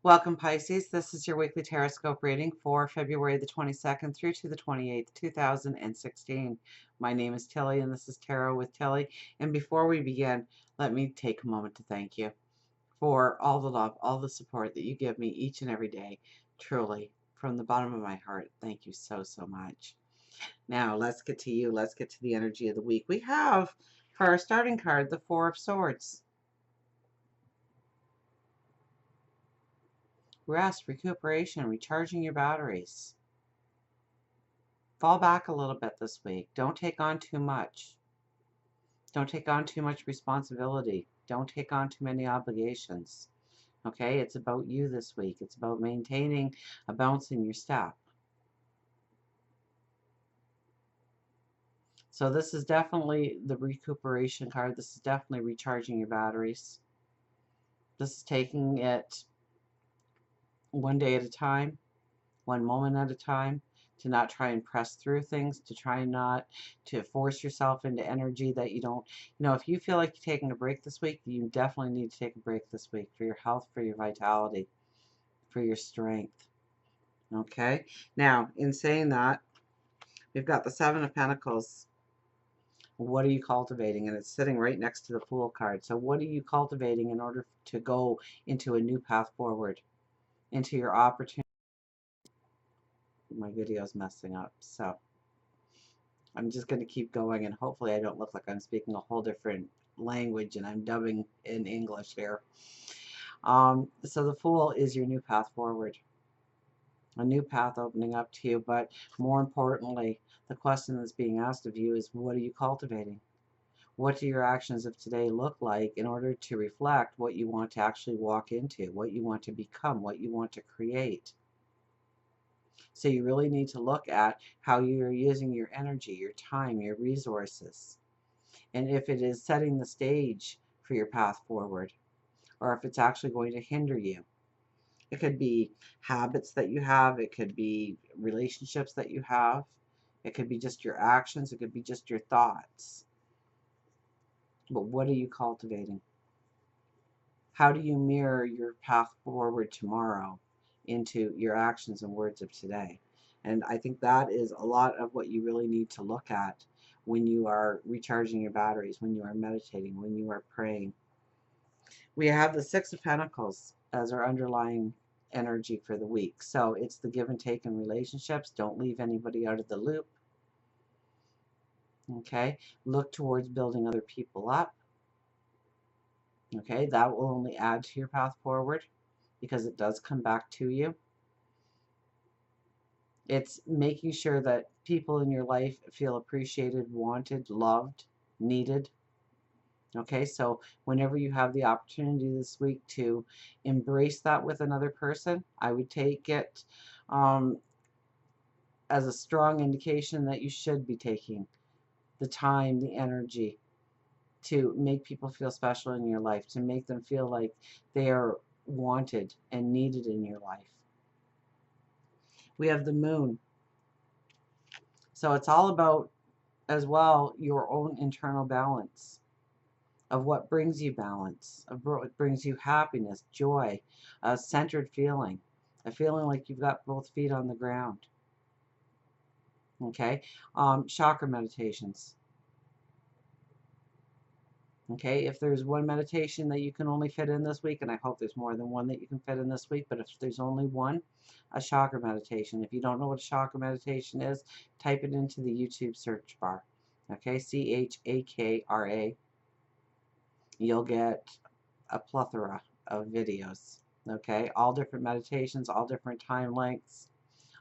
Welcome, Pisces. This is your weekly Taroscope reading for February the 22nd through to the 28th, 2016. My name is Tilly, and this is Tarot with Tilly. And before we begin, let me take a moment to thank you for all the love, all the support that you give me each and every day. Truly, from the bottom of my heart, thank you so, so much. Now, let's get to you. Let's get to the energy of the week. We have, for our starting card, the Four of Swords. Rest, recuperation, recharging your batteries. Fall back a little bit this week. Don't take on too much. Don't take on too much responsibility. Don't take on too many obligations. Okay? It's about you this week. It's about maintaining a bounce in your step. So this is definitely the recuperation card. This is definitely recharging your batteries. This is taking it one day at a time, one moment at a time, to not try and press through things, to try not to force yourself into energy that you don't, if you feel like you're taking a break this week, you definitely need to take a break this week for your health, for your vitality, for your strength. Okay? Now, in saying that, we've got the Seven of Pentacles. What are you cultivating? And it's sitting right next to the Fool card. So what are you cultivating in order to go into a new path forward, into your opportunity? My video's messing up, so I'm just going to keep going, and hopefully I don't look like I'm speaking a whole different language and I'm dubbing in English here. So the Fool is your new path forward, a new path opening up to you, but more importantly, the question that's being asked of you is, what are you cultivating? What do your actions of today look like in order to reflect what you want to actually walk into, what you want to become, what you want to create? So you really need to look at how you're using your energy, your time, your resources, and if it is setting the stage for your path forward, or if it's actually going to hinder you. It could be habits that you have, it could be relationships that you have, it could be just your actions, it could be just your thoughts. But what are you cultivating? How do you mirror your path forward tomorrow into your actions and words of today? And I think that is a lot of what you really need to look at when you are recharging your batteries, when you are meditating, when you are praying. We have the Six of Pentacles as our underlying energy for the week. So it's the give and take in relationships. Don't leave anybody out of the loop. Okay? Look towards building other people up. Okay? That will only add to your path forward because it does come back to you. It's making sure that people in your life feel appreciated, wanted, loved, needed. Okay, so whenever you have the opportunity this week to embrace that with another person, I would take it as a strong indication that you should be taking the time, the energy to make people feel special in your life, to make them feel like they are wanted and needed in your life. We have the Moon. So it's all about, as well, your own internal balance of what brings you balance, of what brings you happiness, joy, a centered feeling, a feeling like you've got both feet on the ground. Okay, chakra meditations. Okay, if there's one meditation that you can only fit in this week, and I hope there's more than one that you can fit in this week, but if there's only one, a chakra meditation. If you don't know what a chakra meditation is, type it into the YouTube search bar. Okay, CHAKRA. You'll get a plethora of videos. Okay, all different meditations, all different time lengths,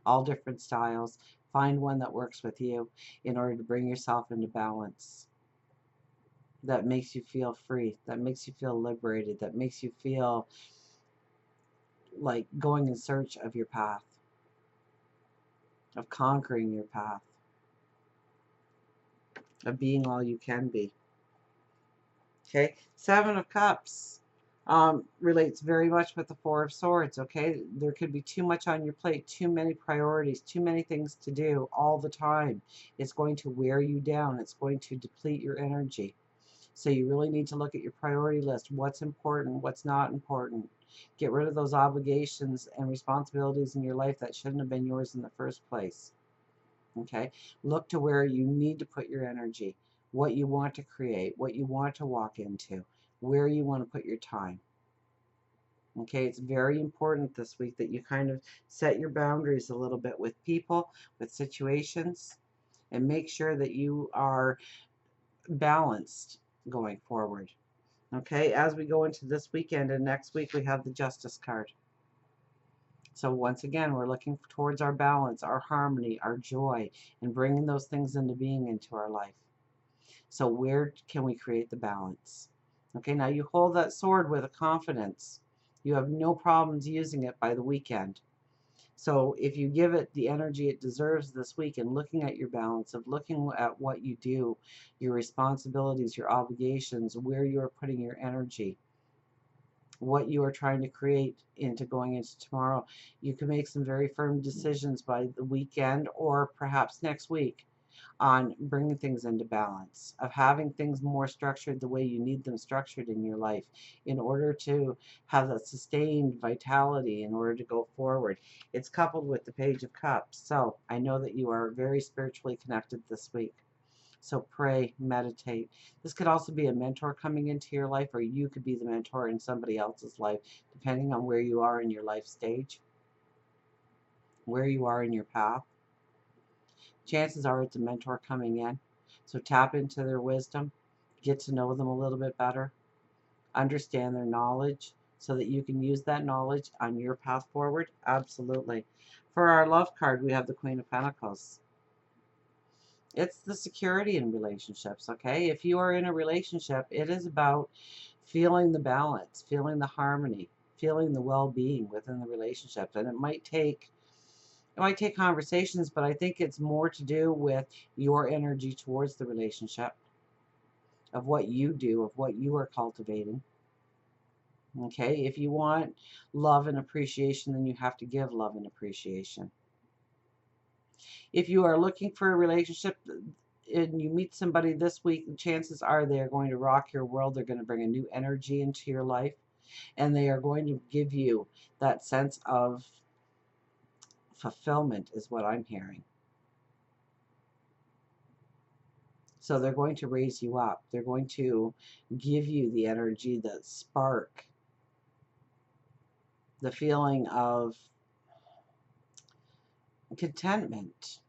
all different styles. Find one that works with you in order to bring yourself into balance. That makes you feel free, that makes you feel liberated, that makes you feel like going in search of your path, of conquering your path, of being all you can be. Okay, Seven of Cups relates very much with the Four of Swords. Okay, there could be too much on your plate, too many priorities, too many things to do all the time. It's going to wear you down. It's going to deplete your energy. So you really need to look at your priority list. What's important? What's not important? Get rid of those obligations and responsibilities in your life that shouldn't have been yours in the first place. Okay? Look to where you need to put your energy, what you want to create, what you want to walk into, where you want to put your time. Okay, it's very important this week that you kind of set your boundaries a little bit with people, with situations, and make sure that you are balanced going forward. Okay, as we go into this weekend and next week, we have the Justice card. So once again, we're looking towards our balance, our harmony, our joy, and bringing those things into being into our life. So where can we create the balance? Okay, now you hold that sword with a confidence. You have no problems using it by the weekend. So if you give it the energy it deserves this week and looking at your balance, of looking at what you do, your responsibilities, your obligations, where you are putting your energy, what you are trying to create into going into tomorrow, you can make some very firm decisions by the weekend or perhaps next week on bringing things into balance, of having things more structured the way you need them structured in your life in order to have that sustained vitality in order to go forward. It's coupled with the Page of Cups. So I know that you are very spiritually connected this week. So pray, meditate. This could also be a mentor coming into your life, or you could be the mentor in somebody else's life, depending on where you are in your life stage, where you are in your path. Chances are it's a mentor coming in. So tap into their wisdom, get to know them a little bit better, understand their knowledge so that you can use that knowledge on your path forward. Absolutely. For our love card, we have the Queen of Pentacles. It's the security in relationships, okay? If you are in a relationship, it is about feeling the balance, feeling the harmony, feeling the well-being within the relationship. And it might take conversations, but I think it's more to do with your energy towards the relationship, of what you do, of what you are cultivating. Okay, if you want love and appreciation, then you have to give love and appreciation. If you are looking for a relationship and you meet somebody this week, chances are they are going to rock your world. They're going to bring a new energy into your life, and they are going to give you that sense of fulfillment, is what I'm hearing. So they're going to raise you up. They're going to give you the energy, the spark, the feeling of contentment,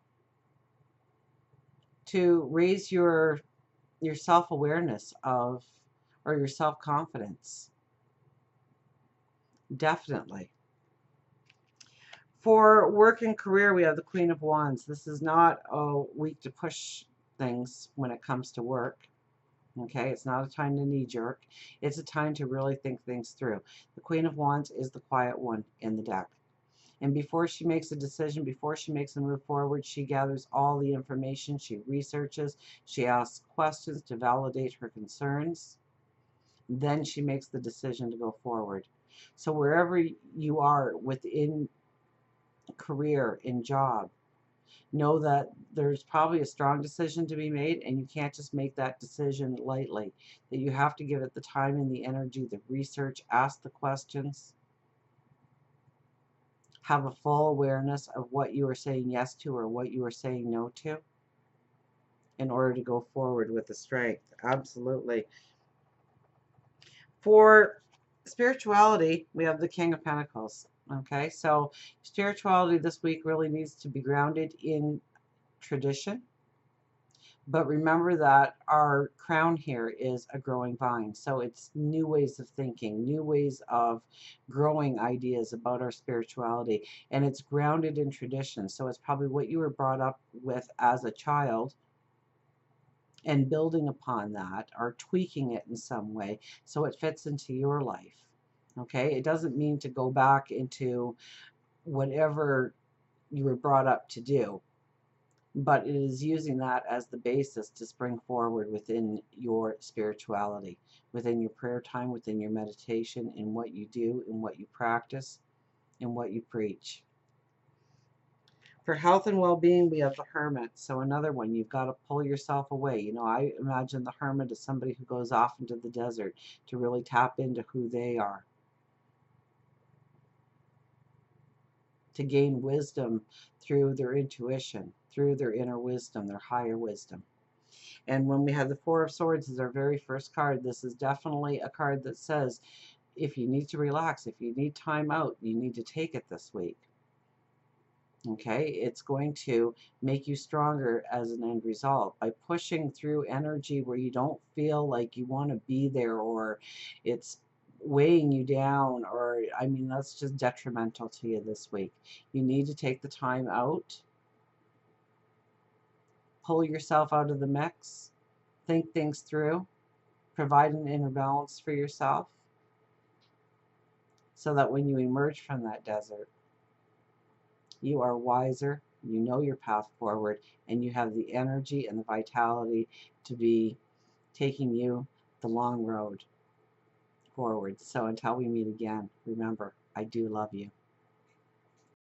to raise your self-awareness of, or your self-confidence. Definitely. For work and career, we have the Queen of Wands. This is not a week to push things when it comes to work. Okay, it's not a time to knee jerk. It's a time to really think things through. The Queen of Wands is the quiet one in the deck. And before she makes a decision, before she makes a move forward, she gathers all the information, she researches, she asks questions to validate her concerns. Then she makes the decision to go forward. So wherever you are within career, in job, know that there's probably a strong decision to be made, and you can't just make that decision lightly. That you have to give it the time and the energy, the research, ask the questions, have a full awareness of what you are saying yes to or what you are saying no to in order to go forward with the strength. Absolutely. For spirituality, we have the King of Pentacles. Okay, so spirituality this week really needs to be grounded in tradition. But remember that our crown here is a growing vine. So it's new ways of thinking, new ways of growing ideas about our spirituality. And it's grounded in tradition. So it's probably what you were brought up with as a child, and building upon that or tweaking it in some way so it fits into your life. Okay, it doesn't mean to go back into whatever you were brought up to do, but it is using that as the basis to spring forward within your spirituality, within your prayer time, within your meditation, in what you do, in what you practice, in what you preach. For health and well-being, we have the Hermit. So another one, you've got to pull yourself away. You know, I imagine the Hermit as somebody who goes off into the desert to really tap into who they are, to gain wisdom through their intuition, through their inner wisdom, their higher wisdom. And when we have the Four of Swords as our very first card, this is definitely a card that says, if you need to relax, if you need time out, you need to take it this week. Okay, it's going to make you stronger as an end result by pushing through energy where you don't feel like you want to be there, or it's weighing you down, or I mean, that's just detrimental to you this week. You need to take the time out, pull yourself out of the mix, think things through, provide an inner balance for yourself so that when you emerge from that desert, you are wiser, you know your path forward, and you have the energy and the vitality to be taking you the long road forward. So until we meet again, remember, I do love you.